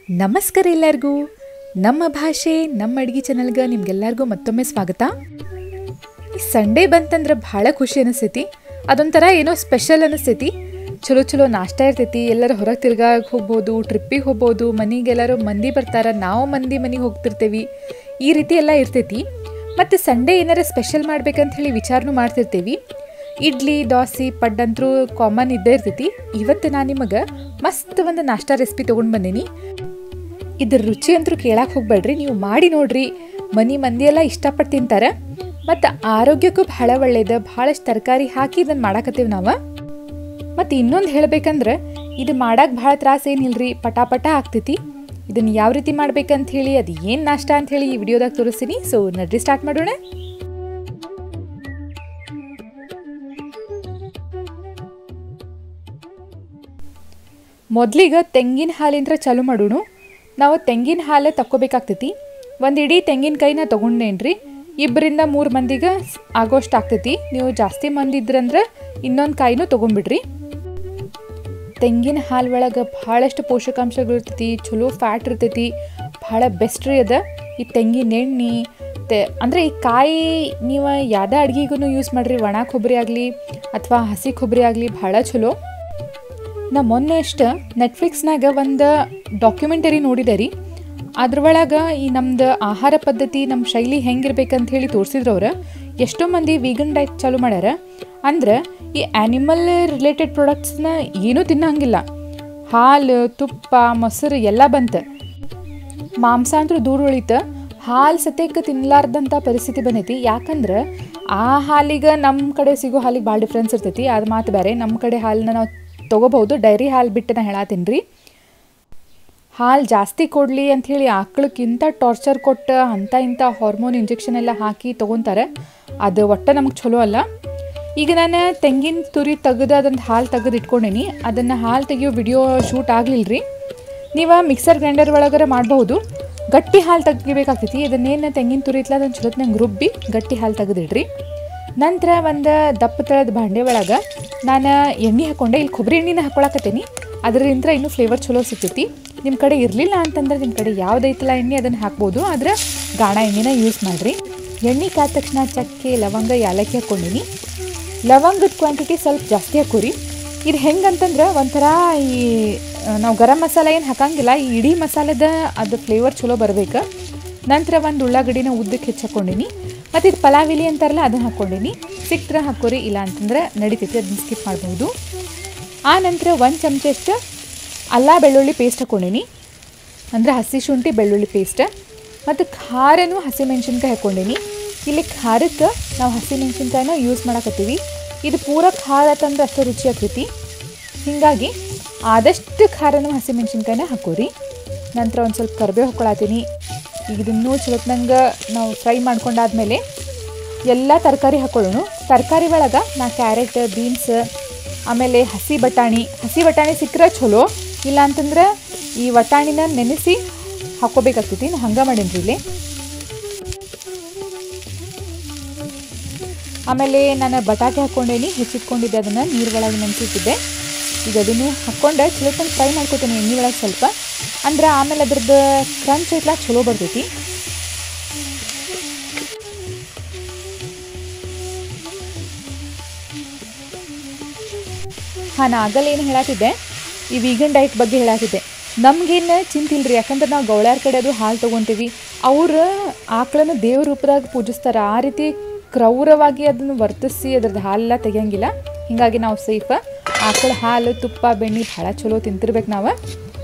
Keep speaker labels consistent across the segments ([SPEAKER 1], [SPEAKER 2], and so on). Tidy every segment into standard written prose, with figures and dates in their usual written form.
[SPEAKER 1] ನಮಸ್ಕಾರ ಎಲ್ಲರಿಗೂ. ನಮ್ಮ ಭಾಷೆ ನಮ್ಮ ಅಡುಗೆ ಚಾನಲ್ಗೆ ನಿಮ್ಗೆಲ್ಲರಿಗೂ ಮತ್ತೊಮ್ಮೆ ಸ್ವಾಗತ. ಈ ಸಂಡೇ ಬಂತಂದ್ರೆ ಭಾಳ ಖುಷಿ ಅನಿಸ್ತೈತಿ. ಅದೊಂಥರ ಏನೋ ಸ್ಪೆಷಲ್ ಅನಿಸ್ತೈತಿ. ಚಲೋ ಚಲೋ ನಾಷ್ಟ ಇರ್ತೈತಿ. ಎಲ್ಲರೂ ಹೊರಗೆ ತಿರ್ಗಾಕ್ಕೆ ಹೋಗ್ಬೋದು, ಟ್ರಿಪ್ಪಿಗೆ ಹೋಗ್ಬೋದು, ಮನೆಗೆ ಎಲ್ಲರೂ ಮಂದಿ ಬರ್ತಾರೆ, ನಾವು ಮಂದಿ ಮನೆಗೆ ಹೋಗ್ತಿರ್ತೇವೆ. ಈ ರೀತಿ ಎಲ್ಲ ಇರ್ತೈತಿ. ಮತ್ತು ಸಂಡೇ ಏನಾರು ಸ್ಪೆಷಲ್ ಮಾಡ್ಬೇಕಂತ ಹೇಳಿ ವಿಚಾರನೂ ಮಾಡ್ತಿರ್ತೀವಿ. ಇಡ್ಲಿ, ದೋಸೆ, ಪಡ್ಡಂತರೂ ಕಾಮನ್ ಇದ್ದೇ ಇರ್ತೈತಿ. ಇವತ್ತು ನಾನು ನಿಮಗೆ ಮಸ್ತ್ ಒಂದು ನಾಷ್ಟ ರೆಸಿಪಿ ತೊಗೊಂಡು ಬಂದೀನಿ. ಇದ್ರ ರುಚಿ ಅಂತೂ ಕೇಳಕ್ಕೆ ಹೋಗ್ಬೇಡ್ರಿ, ನೀವು ಮಾಡಿ ನೋಡ್ರಿ. ಮಂದಿ ಎಲ್ಲ ಇಷ್ಟಪಟ್ಟು ತಿಂತಾರೆ. ಮತ್ತು ಆರೋಗ್ಯಕ್ಕೂ ಭಾಳ ಒಳ್ಳೇದು. ಭಾಳಷ್ಟು ತರಕಾರಿ ಹಾಕಿ ಇದನ್ನು ಮಾಡಾಕತ್ತೀವಿ ನಾವು. ಮತ್ತು ಇನ್ನೊಂದು ಹೇಳಬೇಕಂದ್ರೆ ಇದು ಮಾಡಕ್ಕೆ ಭಾಳ ತ್ರಾಸ ಏನಿಲ್ಲರಿ, ಪಟಾಪಟ ಆಗ್ತೈತಿ. ಇದನ್ನು ಯಾವ ರೀತಿ ಮಾಡ್ಬೇಕಂತ ಹೇಳಿ, ಅದು ಏನು ನಾಷ್ಟ ಅಂಥೇಳಿ ಈ ವಿಡಿಯೋದಾಗ ತೋರಿಸ್ತೀನಿ. ಸೊ ನಡ್ರಿ ಸ್ಟಾರ್ಟ್ ಮಾಡೋಣ. ಮೊದಲಿಗೆ ತೆಂಗಿನ ಹಾಲಿಂದ ಚಾಲು ಮಾಡೋಣ. ನಾವು ತೆಂಗಿನ ಹಾಲು ತಕ್ಕೋಬೇಕಾಗ್ತೈತಿ. ಒಂದು ಇಡೀ ತೆಂಗಿನಕಾಯಿನ ತೊಗೊಂಡೇನ್ರಿ. 2-3 ಮಂದಿಗೆ ಆಗೋಷ್ಟು ಆಗ್ತೈತಿ. ನೀವು ಜಾಸ್ತಿ ಮಂದಿ ಇದ್ರಂದ್ರೆ ಇನ್ನೊಂದು ಕಾಯಿನೂ ತೊಗೊಂಬಿಡ್ರಿ. ತೆಂಗಿನ ಹಾಲು ಒಳಗೆ ಭಾಳಷ್ಟು ಪೋಷಕಾಂಶಗಳು ಇರ್ತೈತಿ, ಚಲೋ ಫ್ಯಾಟ್ ಇರ್ತೈತಿ, ಭಾಳ ಬೆಸ್ಟ್ ರೀ ಅದ. ಈ ತೆಂಗಿನ ಎಣ್ಣೆ ಅಂದರೆ ಈ ಕಾಯಿ ನೀವು ಯಾವುದೇ ಅಡುಗೆಗೂ ಯೂಸ್ ಮಾಡಿರಿ. ಒಣ ಕೊಬ್ಬರಿ ಆಗಲಿ ಅಥವಾ ಹಸಿ ಕೊಬ್ಬರಿ ಆಗಲಿ ಭಾಳ ಚಲೋ. ನಾ ಮೊನ್ನೆ ಅಷ್ಟು ನೆಟ್ಫ್ಲಿಕ್ಸ್ನಾಗ ಒಂದು ಡಾಕ್ಯುಮೆಂಟರಿ ನೋಡಿದೆ ರೀ. ಅದ್ರೊಳಗೆ ಈ ನಮ್ದು ಆಹಾರ ಪದ್ಧತಿ, ನಮ್ಮ ಶೈಲಿ ಹೆಂಗಿರ್ಬೇಕಂತ ಹೇಳಿ ತೋರಿಸಿದ್ರು ಅವ್ರು. ಎಷ್ಟೋ ಮಂದಿ ವೀಗನ್ ಡಯಟ್ ಚಾಲೂ ಮಾಡ್ಯಾರ. ಅಂದ್ರೆ ಈ ಆ್ಯನಿಮಲ್ ರಿಲೇಟೆಡ್ ಪ್ರಾಡಕ್ಟ್ಸ್ನ ಏನೂ ತಿನ್ನೋಂಗಿಲ್ಲ. ಹಾಲು, ತುಪ್ಪ, ಮೊಸರು ಎಲ್ಲ ಬಂತು. ಮಾಂಸ ಅಂತೂ ದೂರ ಉಳಿತು. ಹಾಲು ಸತ್ಯಕ್ಕೆ ತಿನ್ನಲಾರ್ದಂಥ ಪರಿಸ್ಥಿತಿ ಬಂದೈತಿ. ಯಾಕಂದ್ರೆ ಆ ಹಾಲಿಗೆ ನಮ್ಮ ಕಡೆ ಸಿಗೋ ಹಾಲಿಗೆ ಭಾಳ ಡಿಫ್ರೆನ್ಸ್ ಇರ್ತೈತಿ. ಅದು ಮಾತು ಬೇರೆ. ನಮ್ಮ ಕಡೆ ಹಾಲನ್ನ ನಾವು ತೊಗೋಬಹುದು. ಡೈರಿ ಹಾಲು ಬಿಟ್ಟು ನಾ ಹೇಳತ್ತೀನಿ ರೀ. ಹಾಲು ಜಾಸ್ತಿ ಕೊಡಲಿ ಅಂಥೇಳಿ ಆಕಳಕ್ಕಿಂತ ಟಾರ್ಚರ್ ಕೊಟ್ಟು ಇಂಥ ಹಾರ್ಮೋನ್ ಇಂಜೆಕ್ಷನ್ ಎಲ್ಲ ಹಾಕಿ ತೊಗೊತಾರೆ. ಅದು ಒಟ್ಟು ನಮಗೆ ಚಲೋ ಅಲ್ಲ. ಈಗ ನಾನು ತೆಂಗಿನ ತುರಿ ತೆಗೆದು ಅದನ್ನು ಹಾಲು ತೆಗೆದು ಇಟ್ಕೊಂಡೀನಿ. ಅದನ್ನು ಹಾಲು ತೆಗಿಯೋ ವಿಡಿಯೋ ಶೂಟ್ ಆಗಲಿಲ್ಲ ರೀ. ನೀವು ಮಿಕ್ಸರ್ ಗ್ರೈಂಡರ್ ಒಳಗರೆ ಮಾಡ್ಬೋದು. ಗಟ್ಟಿ ಹಾಲು ತೆಗಿಬೇಕಾಗ್ತೈತಿ. ಇದನ್ನೇನು ತೆಂಗಿನ ತುರಿ ಇತ್ತಲ್ಲ ಅದನ್ನು ಚಲೋತ್ನಂಗೆ ರುಬ್ಬಿ ಗಟ್ಟಿ ಹಾಲು ತೆಗೆದಿಡ್ರಿ. ನಂತರ ಒಂದು ದಪ್ಪ ತಳದ ಬಾಂಡೆ ಒಳಗೆ ನಾನು ಎಣ್ಣೆ ಹಾಕ್ಕೊಂಡೆ. ಇಲ್ಲಿ ಕೊಬ್ಬರಿ ಎಣ್ಣೆನ ಹಾಕ್ಕೊಳಕತ್ತೀನಿ. ಅದರಿಂದ ಇನ್ನೂ ಫ್ಲೇವರ್ ಚಲೋ ಸಿಗ್ತೈತಿ. ನಿಮ್ಮ ಕಡೆ ಇರಲಿಲ್ಲ ಅಂತಂದ್ರೆ ನಿಮ್ಮ ಕಡೆ ಯಾವುದೈತಲ್ಲ ಎಣ್ಣೆ ಅದನ್ನು ಹಾಕ್ಬೋದು. ಆದರೆ ಗಾಣ ಎಣ್ಣೆನ ಯೂಸ್ ಮಾಡಿರಿ. ಎಣ್ಣೆ ಕಾದ ತಕ್ಷಣ ಚಕ್ಕೆ, ಲವಂಗ, ಯಾಲಕ್ಕಿ ಹಾಕ್ಕೊಂಡಿನಿ. ಲವಂಗದ ಕ್ವಾಂಟಿಟಿ ಸ್ವಲ್ಪ ಜಾಸ್ತಿ ಹಾಕೋರಿ. ಇದು ಹೆಂಗಂತಂದ್ರೆ ಒಂಥರ ಈ ನಾವು ಗರಂ ಮಸಾಲೆ ಏನು ಹಾಕಂಗಿಲ್ಲ. ಈ ಇಡೀ ಮಸಾಲೆದ ಅದು ಫ್ಲೇವರ್ ಚಲೋ ಬರಬೇಕು. ನಂತರ ಒಂದು ಉಳ್ಳಾಗಡ್ಡಿನ ಉದ್ದಕ್ಕೆ ಹೆಚ್ಚು ಹಾಕ್ಕೊಂಡಿನಿ. ಮತ್ತು ಇದು ಪಲಾವ್ ಎಲೆ ಅಂತಾರಲ್ಲ ಅದನ್ನು ಹಾಕ್ಕೊಂಡಿನಿ. ಸಿಕ್ತರ ಹಾಕೋರಿ, ಇಲ್ಲ ಅಂತಂದ್ರೆ ನಡಿತೈತಿ, ಅದನ್ನ ಸ್ಕಿಪ್ ಮಾಡ್ಬೋದು. ಆ ನಂತರ 1 ಚಮಚಷ್ಟು ಅಲ್ಲ ಬೆಳ್ಳುಳ್ಳಿ ಪೇಸ್ಟ್ ಹಾಕ್ಕೊಂಡಿನಿ. ಅಂದರೆ ಹಸಿ ಶುಂಠಿ ಬೆಳ್ಳುಳ್ಳಿ ಪೇಸ್ಟ್. ಮತ್ತು ಖಾರನೂ ಹಸಿಮೆಣ್ಸಿನ್ಕಾಯಿ ಹಾಕ್ಕೊಂಡಿನಿ. ಇಲ್ಲಿ ಖಾರಕ್ಕೆ ನಾವು ಹಸಿಮೆಣ್ಸಿನ್ಕಾಯಿನ ಯೂಸ್ ಮಾಡಕತ್ತೀವಿ. ಇದು ಪೂರ ಖಾರ ತಂದ್ರೆ ಅಷ್ಟು ರುಚಿ ಆಗ್ತೈತಿ. ಹೀಗಾಗಿ ಆದಷ್ಟು ಖಾರನೂ ಹಸಿಮೆಣ್ಸಿನ್ಕಾಯಿನ ಹಾಕೋರಿ. ನಂತರ ಒಂದು ಸ್ವಲ್ಪ ಕರಿಬೇವು ಹಾಕ್ಕೊಳತ್ತೀನಿ. ಈಗ ಇದನ್ನೂ ಚಲೋತ್ನಂಗೆ ನಾವು ಫ್ರೈ ಮಾಡ್ಕೊಂಡಾದ್ಮೇಲೆ ಎಲ್ಲ ತರಕಾರಿ ಹಾಕ್ಕೊಳ್ಳೋಣ. ತರಕಾರಿ ಒಳಗೆ ನಾ ಕ್ಯಾರೆಟ್, ಬೀನ್ಸ್, ಆಮೇಲೆ ಹಸಿ ಬಟಾಣಿ ಸಿಕ್ಕರೆ ಚಲೋ. ಇಲ್ಲ ಅಂತಂದ್ರೆ ಈ ವಟಾಣಿನ ನೆನೆಸಿ ಹಾಕ್ಕೋಬೇಕಾಗ್ತೈತಿ. ನಾ ಹಂಗೆ ಮಾಡೀನಿ ಇಲ್ಲಿ. ಆಮೇಲೆ ನಾನು ಬಟಾಟೆ ಹಾಕ್ಕೊಂಡೇನಿ. ಹೆಚ್ಚಿಟ್ಕೊಂಡಿದ್ದೆ, ಅದನ್ನು ನೀರು ಒಳಗೆ ನೆನೆಸಿಟ್ಟಿದ್ದೆ. ಈಗ ಅದನ್ನು ಹಾಕ್ಕೊಂಡು ಚಲೋತ್ತಂಗೆ ಫ್ರೈ ಮಾಡ್ಕೊತೀನಿ ಎಣ್ಣೆ ಒಳಗೆ ಸ್ವಲ್ಪ. ಅಂದ್ರೆ ಆಮೇಲೆ ಅದ್ರದ್ದು ಕ್ರಂಚ್ ಐತ್ಲ ಚಲೋ ಬರ್ತೈತಿ. ನಾ ಆಗಲ್ಲ ಏನು ಹೇಳತ್ತಿದ್ದೆ, ಈ ವೀಗನ್ ಡಯಟ್ ಬಗ್ಗೆ ಹೇಳತ್ತಿದ್ದೆ. ನಮಗೇನು ಚಿಂತಿಲ್ರಿ. ಯಾಕಂದ್ರೆ ನಾವು ಗೌಳ್ಯಾರ ಕಡೆ ಅದು ಹಾಲು ತೊಗೊತೀವಿ. ಅವರು ಆಕಳನ್ನು ದೇವ್ರ ರೂಪದಾಗ ಪೂಜಿಸ್ತಾರೆ. ಆ ರೀತಿ ಕ್ರೌರವಾಗಿ ಅದನ್ನು ವರ್ತಿಸಿ ಅದ್ರದ್ದು ಹಾಲೆಲ್ಲ ತೆಗಿಯಂಗಿಲ್ಲ. ಹೀಗಾಗಿ ನಾವು ಸೇಫ್. ಆಕಳ ಹಾಲು, ತುಪ್ಪ, ಬೆಣ್ಣೆ ಭಾಳ ಚಲೋ ತಿಂತಿರ್ಬೇಕು ನಾವು.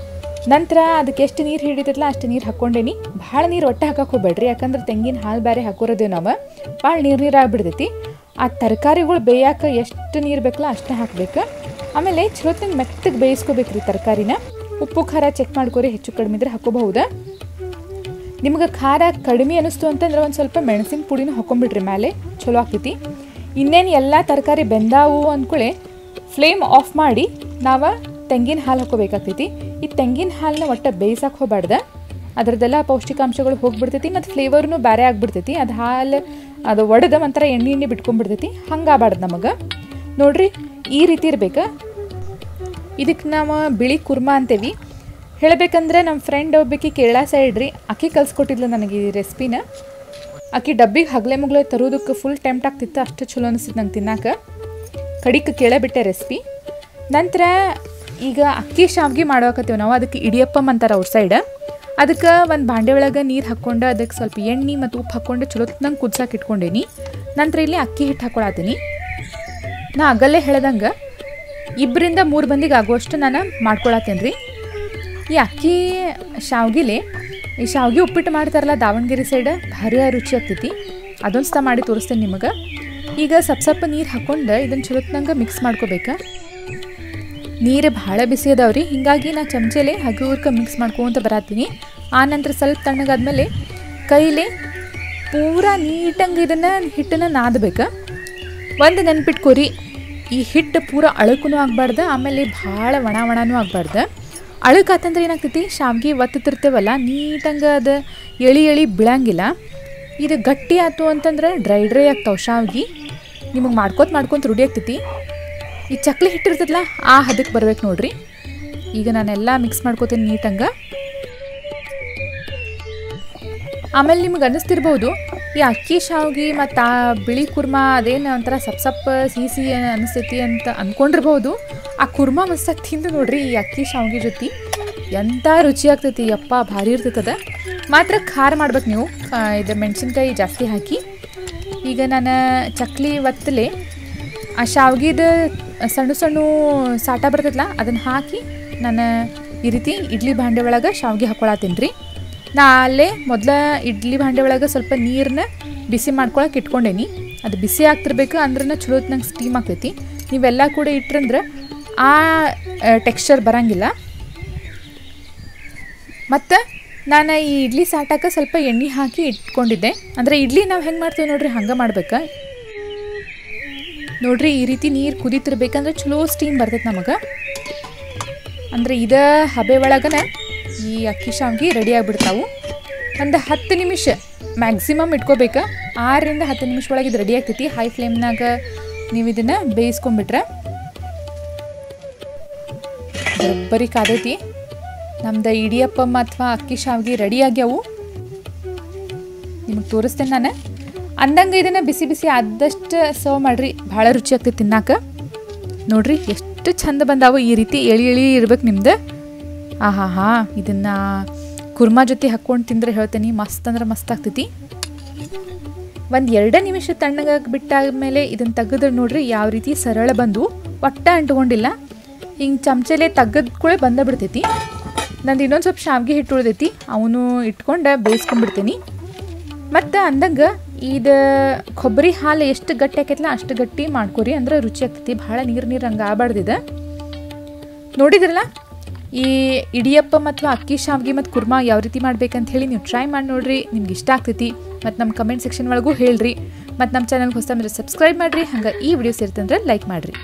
[SPEAKER 1] ನಂತರ ಅದಕ್ಕೆ ಎಷ್ಟು ನೀರು ಹಿಡಿತೈತಲ್ಲ ಅಷ್ಟು ನೀರು ಹಾಕ್ಕೊಂಡೇನಿ. ಭಾಳ ನೀರು ಒಟ್ಟೆ ಹಾಕಕ್ಕೆ ಹೋಗ್ಬೇಡ್ರಿ. ಯಾಕಂದ್ರೆ ತೆಂಗಿನ ಹಾಲು ಬೇರೆ ಹಾಕೋರೋದೇವು ನಾವು. ಭಾಳ ನೀರಾಗ್ಬಿಡ್ತೈತಿ. ಆ ತರಕಾರಿಗಳು ಬೇಯಕ್ಕೆ ಎಷ್ಟು ನೀರು ಬೇಕಲ್ಲ ಅಷ್ಟೇ ಹಾಕ್ಬೇಕು. ಆಮೇಲೆ ಚಲೋತ್ತಂಗೆ ಮೆತ್ತಗೆ ಬೇಯಿಸ್ಕೋಬೇಕ್ರಿ ತರಕಾರಿನ. ಉಪ್ಪು ಖಾರ ಚೆಕ್ ಮಾಡ್ಕೊರಿ, ಹೆಚ್ಚು ಕಡಿಮೆ ಇದ್ರೆ ಹಾಕೋಬಹುದು. ನಿಮ್ಗೆ ಖಾರ ಕಡಿಮೆ ಅನ್ನಿಸ್ತು ಅಂತಂದ್ರೆ ಒಂದು ಸ್ವಲ್ಪ ಮೆಣಸಿನ ಪುಡಿನೂ ಹಾಕೊಂಡ್ಬಿಡ್ರಿ ಮೇಲೆ, ಚಲೋ ಆಗ್ತೈತಿ. ಇನ್ನೇನು ಎಲ್ಲ ತರಕಾರಿ ಬೆಂದಾವು ಅಂದ್ಕೊಳ್ಳಿ ಫ್ಲೇಮ್ ಆಫ್ ಮಾಡಿ ನಾವು ತೆಂಗಿನ ಹಾಲು ಹಾಕೋಬೇಕಾಗ್ತೈತಿ. ಈ ತೆಂಗಿನ ಹಾಲನ್ನ ಒಟ್ಟು ಬೇಯಿಸಕ್ಕೆ ಹೋಗ್ಬಾರ್ದು. ಅದರದ್ದೆಲ್ಲ ಪೌಷ್ಟಿಕಾಂಶಗಳು ಹೋಗಿಬಿಡ್ತೈತಿ. ಮತ್ತು ಫ್ಲೇವರ್ನು ಬೇರೆ ಆಗಿಬಿಡ್ತೈತಿ. ಅದು ಹಾಲು ಅದು ಒಡೆದ ಒಂಥರ ಎಣ್ಣೆ ಬಿಟ್ಕೊಂಡ್ಬಿಡ್ತೈತಿ. ಹಂಗೆ ಆಗಬಾರ್ದು ನಮಗೆ. ನೋಡಿರಿ ಈ ರೀತಿ ಇರ್ಬೇಕು. ಇದಕ್ಕೆ ನಾವು ಬಿಳಿ ಕುರ್ಮಾ ಅಂತೇವಿ. ಹೇಳಬೇಕಂದ್ರೆ ನಮ್ಮ ಫ್ರೆಂಡ್ ಒಬ್ಬಾಕಿ ಕೇರಳ ಸೈಡ್ ರೀ, ಆಕೆ ಕಲ್ಸ್ಕೊಟ್ಟಿದ್ಲು ನನಗೆ ಈ ರೆಸಿಪಿನ. ಆಕೆ ಡಬ್ಬಿಗೆ ಹಗಲೆ ಮುಗ್ಲೆ ತರೋದಕ್ಕೆ ಫುಲ್ ಟೆಂಪ್ಟ್ ಆಗ್ತಿತ್ತು, ಅಷ್ಟು ಚಲೋ ಅನಿಸ್ತಿತ್ತು ನಂಗೆ ತಿನ್ನಕ್ಕೆ. ಕಡಿಗೆ ಕೇಳಬಿಟ್ಟೆ ರೆಸಿಪಿ. ನಂತರ ಈಗ ಅಕ್ಕಿ ಶಾವ್ಗೆ ಮಾಡೋಕತ್ತೀವಿ ನಾವು, ಅದಕ್ಕೆ ಇಡಿಯಪ್ಪಮ್ ಅಂತಾರೆ ಅವ್ರ ಸೈಡ್. ಅದಕ್ಕೆ ಒಂದು ಬಾಂಡೆ ಒಳಗೆ ನೀರು ಹಾಕ್ಕೊಂಡು ಅದಕ್ಕೆ ಸ್ವಲ್ಪ ಎಣ್ಣೆ ಮತ್ತು ಉಪ್ಪು ಹಾಕ್ಕೊಂಡು ಚಲೋ ನಂಗೆ ಕುದ್ಸಕ್ಕೆ ಇಟ್ಕೊಂಡೇನಿ. ನಂತರ ಇಲ್ಲಿ ಅಕ್ಕಿ ಹಿಟ್ಟು ಹಾಕ್ಕೊಳತ್ತೀನಿ. ನಾ ಆಗಲ್ಲೇ ಹೇಳ್ದಂಗೆ 2ರಿಂದ 3 ಮಂದಿಗೆ ಆಗುವಷ್ಟು ನಾನು ಮಾಡ್ಕೊಳತ್ತೇನೆ ರೀ. ಈ ಅಕ್ಕಿ ಶಾವ್ಗಿಲೆ ಈ ಶಾವ್ಗೆ ಉಪ್ಪಿಟ್ಟು ಮಾಡ್ತಾರಲ್ಲ ದಾವಣಗೆರೆ ಸೈಡ್, ಭಾರಿ ರುಚಿ ಆಗ್ತೈತಿ. ಅದೊಂದು ಸತ ಮಾಡಿ ತೋರಿಸ್ತೇನೆ ನಿಮಗೆ. ಈಗ ಸ್ವಲ್ಪ ನೀರು ಹಾಕ್ಕೊಂಡು ಇದನ್ನು ಚಲೋತ್ನಂಗೆ ಮಿಕ್ಸ್ ಮಾಡ್ಕೋಬೇಕು. ನೀರು ಭಾಳ ಬಿಸಿ ಅದಾವ್ರಿ, ಹೀಗಾಗಿ ನಾ ಚಮಚೆಲೆ ಹಗುರ್ಕ ಮಿಕ್ಸ್ ಮಾಡ್ಕೊತ ಬರತ್ತೀನಿ. ಆನಂತರ ಸ್ವಲ್ಪ ತಣ್ಣಗಾದ್ಮೇಲೆ ಕೈಲೇ ಪೂರಾ ನೀಟಂಗೆ ಇದನ್ನು ಹಿಟ್ಟನ್ನು ನಾದಬೇಕು. ಒಂದು ನೆನ್ಪಿಟ್ಕೊರಿ, ಈ ಹಿಟ್ಟು ಪೂರ ಅಳಕೂ ಆಗಬಾರ್ದು, ಆಮೇಲೆ ಭಾಳ ಒಣನೂ ಆಗಬಾರ್ದು. ಅಳಕಾತಂದ್ರೆ ಏನಾಗ್ತೈತಿ, ಶಾವ್ಗೆ ಒತ್ತತಿರ್ತೇವಲ್ಲ ನೀಟಂಗೆ ಅದು ಎಳಿ ಬೀಳಂಗಿಲ್ಲ. ಇದು ಗಟ್ಟಿ ಆಯ್ತು ಅಂತಂದ್ರೆ ಡ್ರೈ ಆಗ್ತಾವೆ ಶಾವ್ಗೆ. ನಿಮಗೆ ಮಾಡ್ಕೊತ ರೂಢಿ ಆಗ್ತೈತಿ. ಈ ಚಕ್ಲಿ ಹಿಟ್ಟಿರ್ತೈತಲ್ಲ ಆ ಹದಕ್ಕೆ ಬರ್ಬೇಕು ನೋಡ್ರಿ. ಈಗ ನಾನೆಲ್ಲ ಮಿಕ್ಸ್ ಮಾಡ್ಕೋತೀನಿ ನೀಟಂಗೆ. ಆಮೇಲೆ ನಿಮ್ಗೆ ಅನ್ನಿಸ್ತಿರ್ಬೋದು ಈ ಅಕ್ಕಿ ಶಾವ್ಗೆ ಮತ್ತು ಆ ಬಿಳಿ ಕುರ್ಮಾ ಅದೇನು ಒಂಥರ ಸಪ್ಪ ಸಿಹಿ ಅನಿಸ್ತೈತಿ ಅಂತ ಅಂದ್ಕೊಂಡಿರ್ಬೋದು. ಆ ಕುರ್ಮಾ ಮಸ್ತಾಗಿ ತಿಂದು ನೋಡ್ರಿ ಈ ಅಕ್ಕಿ ಶಾವ್ಗೆ ಜೊತೆ ಎಂಥ ರುಚಿ ಆಗ್ತೈತಿ, ಯಪ್ಪ ಭಾರಿ ಇರ್ತೈತದ. ಮಾತ್ರ ಖಾರ ಮಾಡ್ಬೇಕು ನೀವು, ಇದು ಮೆಣಸಿನ್ಕಾಯಿ ಜಾಸ್ತಿ ಹಾಕಿ. ಈಗ ನಾನು ಚಕ್ಲಿ ಒತ್ತಲೆ ಆ ಶಾವ್ಗಿದ ಸಣ್ಣ ಸಾಟ ಬರ್ತೈತಲ್ಲ ಅದನ್ನು ಹಾಕಿ ನಾನು ಈ ರೀತಿ ಇಡ್ಲಿ ಭಾಂಡೆ ಒಳಗೆ ಶಾವ್ಗೆ ಹಾಕ್ಕೊಳತ್ತೀನಿ ರೀ. ನಾ ಅಲ್ಲೇ ಮೊದಲ ಇಡ್ಲಿ ಭಾಂಡೆ ಒಳಗೆ ಸ್ವಲ್ಪ ನೀರನ್ನ ಬಿಸಿ ಮಾಡ್ಕೊಳಕ್ಕೆ ಇಟ್ಕೊಂಡೇನಿ. ಅದು ಬಿಸಿ ಆಗ್ತಿರ್ಬೇಕು ಅಂದ್ರೆ ಚಲೋ ನಂಗೆ ಸ್ಟೀಮ್ ಆಗ್ತೈತಿ. ನೀವೆಲ್ಲ ಕೂಡ ಇಟ್ರಂದ್ರೆ ಆ ಟೆಕ್ಸ್ಚರ್ ಬರೋಂಗಿಲ್ಲ. ಮತ್ತು ನಾನು ಈ ಇಡ್ಲಿ ಸಾಟಕ್ಕೆ ಸ್ವಲ್ಪ ಎಣ್ಣೆ ಹಾಕಿ ಇಟ್ಕೊಂಡಿದ್ದೆ. ಅಂದರೆ ಇಡ್ಲಿ ನಾವು ಹೆಂಗೆ ಮಾಡ್ತೀವಿ ನೋಡ್ರಿ ಹಂಗೆ ಮಾಡ್ಬೇಕು ನೋಡ್ರಿ. ಈ ರೀತಿ ನೀರು ಕುದೀತಿರ್ಬೇಕಂದ್ರೆ ಚಲೋ ಸ್ಟೀಮ್ ಬರ್ತೈತೆ ನಮಗೆ. ಅಂದರೆ ಇದೇ ಹಬೆ ಒಳಗನೆ ಈ ಅಕ್ಕಿ ಶಾವ್ಗೆ ರೆಡಿ ಆಗಿಬಿಡ್ತಾವೆ. ಒಂದು 10 ನಿಮಿಷ ಮ್ಯಾಕ್ಸಿಮಮ್ ಇಟ್ಕೋಬೇಕು. 6ರಿಂದ 10 ನಿಮಿಷ ಒಳಗೆ ಇದು ರೆಡಿ ಆಗ್ತೈತಿ. ಹೈ ಫ್ಲೇಮ್ನಾಗ ನೀವು ಇದನ್ನು ಬೇಯಿಸ್ಕೊಂಬಿಟ್ರೆ ಬರೋಬ್ಬರಿ ಕಾದೈತಿ. ನಮ್ದು ಇಡಿಯಪ್ಪಮ್ಮ ಅಥವಾ ಅಕ್ಕಿ ಶಾವ್ಗೆ ರೆಡಿ ಆಗ್ಯಾವು. ನಿಮಗೆ ತೋರಿಸ್ತೇನೆ ನಾನು. ಅಂದಂಗೆ ಇದನ್ನು ಬಿಸಿ ಬಿಸಿ ಆದಷ್ಟು ಸರ್ವ್ ಮಾಡಿರಿ, ಭಾಳ ರುಚಿ ಆಗ್ತೈತಿ ತಿನ್ನಾಕ. ನೋಡ್ರಿ ಎಷ್ಟು ಚಂದ ಬಂದಾವು. ಈ ರೀತಿ ಎಳಿ ಇರ್ಬೇಕು ನಿಮ್ದು. ಆಹಾ ಇದನ್ನು ಕುರ್ಮಾ ಜೊತೆ ಹಾಕ್ಕೊಂಡು ತಿಂದರೆ ಹೇಳ್ತೇನೆ ಮಸ್ತ್ ಅಂದ್ರೆ ಮಸ್ತ್ ಆಗ್ತೈತಿ. ಒಂದು 2 ನಿಮಿಷ ತಣ್ಣಗಾಗಿ ಬಿಟ್ಟಾದ್ಮೇಲೆ ಇದನ್ನು ತೆಗೆದ್ರೆ ನೋಡ್ರಿ ಯಾವ ರೀತಿ ಸರಳ ಬಂದು ಒಟ್ಟ ಅಂಟ್ಕೊಂಡಿಲ್ಲ. ಹಿಂಗೆ ಚಮಚಲೆ ತೆಗೆದ ಕೂಡ ಬಿಡ್ತೈತಿ. ನಂದು ಇನ್ನೊಂದು ಸ್ವಲ್ಪ ಶಾವ್ಗೆ ಹಿಟ್ಟು ಉಳಿದೈತಿ, ಅವನು ಇಟ್ಕೊಂಡು ಬೇಯಿಸ್ಕೊಂಡ್ಬಿಡ್ತೀನಿ. ಮತ್ತು ಅಂದಂಗೆ ಇದು ಕೊಬ್ಬರಿ ಹಾಲು ಎಷ್ಟು ಗಟ್ಟಿ ಆಕೈತಲ್ಲ ಅಷ್ಟು ಗಟ್ಟಿ ಮಾಡ್ಕೊರಿ, ಅಂದ್ರೆ ರುಚಿ ಆಗ್ತೈತಿ. ಭಾಳ ನೀರು ಹಂಗೆ ಆಗಬಾರ್ದಿದೆ. ನೋಡಿದ್ರಲ್ಲ ಈ ಇಡಿಯಪ್ಪ ಮತ್ತು ಅಕ್ಕಿ ಶಾವ್ಗೆ ಮತ್ತು ಕುರ್ಮಾ ಯಾವ ರೀತಿ ಮಾಡ್ಬೇಕಂತ ಹೇಳಿ ನೀವು ಟ್ರೈ ಮಾಡಿ ನೋಡಿರಿ, ನಿಮ್ಗೆ ಇಷ್ಟ ಆಗ್ತೈತಿ. ಮತ್ತು ನಮ್ಮ ಕಮೆಂಟ್ ಸೆಕ್ಷನ್ ಒಳಗೂ ಹೇಳ್ರಿ. ಮತ್ತು ನಮ್ಮ ಚಾನಲ್ಗೆ ಹೊಸ ಮೇಲೆ ಸಬ್ಸ್ಕ್ರೈಬ್ ಮಾಡಿರಿ. ಹಂಗೆ ಈ ವಿಡಿಯೋ ಸೇರ್ತಂದ್ರೆ ಲೈಕ್ ಮಾಡಿರಿ.